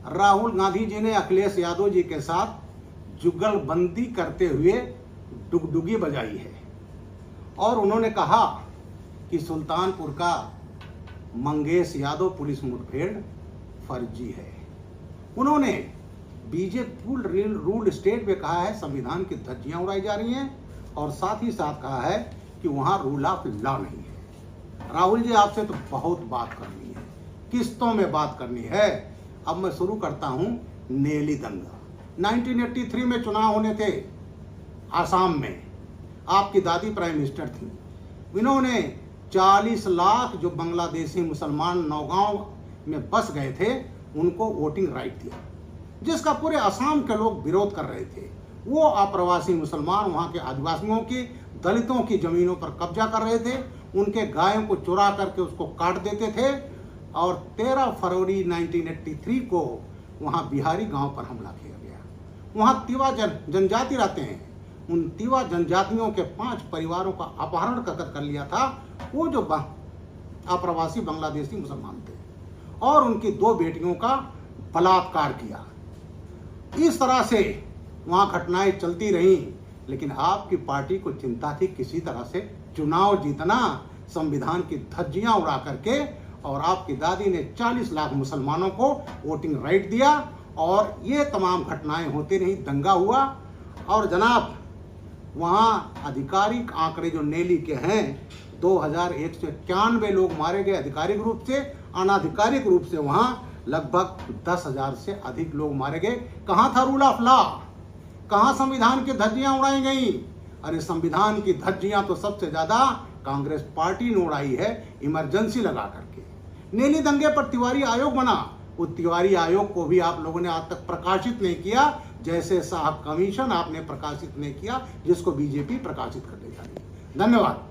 राहुल गांधी जी ने अखिलेश यादव जी के साथ जुगलबंदी करते हुए डुगडुगी बजाई है और उन्होंने कहा कि सुल्तानपुर का मंगेश यादव पुलिस मुठभेड़ फर्जी है। उन्होंने बीजेपी रूल्ड स्टेट में कहा है संविधान की धज्जियां उड़ाई जा रही हैं और साथ ही साथ कहा है कि वहां रूल ऑफ लॉ नहीं है। राहुल जी, आपसे तो बहुत बात करनी है, किस्तों में बात करनी है। अब मैं शुरू करता हूं नेली दंगा। 1983 में चुनाव होने थे आसाम में, आपकी दादी प्राइम मिनिस्टर थी। इन्होंने 40 लाख जो बांग्लादेशी मुसलमान नौगांव में बस गए थे उनको वोटिंग राइट दिया, जिसका पूरे असम के लोग विरोध कर रहे थे। वो अप्रवासी मुसलमान वहां के आदिवासियों की, दलितों की जमीनों पर कब्जा कर रहे थे, उनके गायों को चुरा करके उसको काट देते थे और 13 फरवरी 1983 को वहां बिहारी गांव पर हमला किया गया। वहां तिवा जनजाति रहते हैं, उन तिवा जनजातियों के 5 परिवारों का अपहरण कर लिया था वो जो अप्रवासी बांग्लादेशी मुसलमान थे और उनकी 2 बेटियों का बलात्कार किया। इस तरह से वहां घटनाएं चलती रहीं, लेकिन आपकी पार्टी को चिंता थी किसी तरह से चुनाव जीतना, संविधान की धज्जियां उड़ा करके, और आपकी दादी ने 40 लाख मुसलमानों को वोटिंग राइट दिया और ये तमाम घटनाएं होती रही, दंगा हुआ। और जनाब, वहाँ आधिकारिक आंकड़े जो नेली के हैं 2191 लोग मारे गए आधिकारिक रूप से, अनाधिकारिक रूप से वहाँ लगभग 10,000 से अधिक लोग मारे गए। कहाँ था रूल ऑफ लॉ? कहाँ संविधान की धज्जियां उड़ाई गई? अरे संविधान की धज्जियां तो सबसे ज्यादा कांग्रेस पार्टी ने उड़ाई है, इमरजेंसी लगा करके। नेली दंगे पर तिवारी आयोग बना, उस तिवारी आयोग को भी आप लोगों ने आज तक प्रकाशित नहीं किया, जैसे साहब कमीशन आपने प्रकाशित नहीं किया जिसको बीजेपी प्रकाशित कर ले जा रही है। धन्यवाद।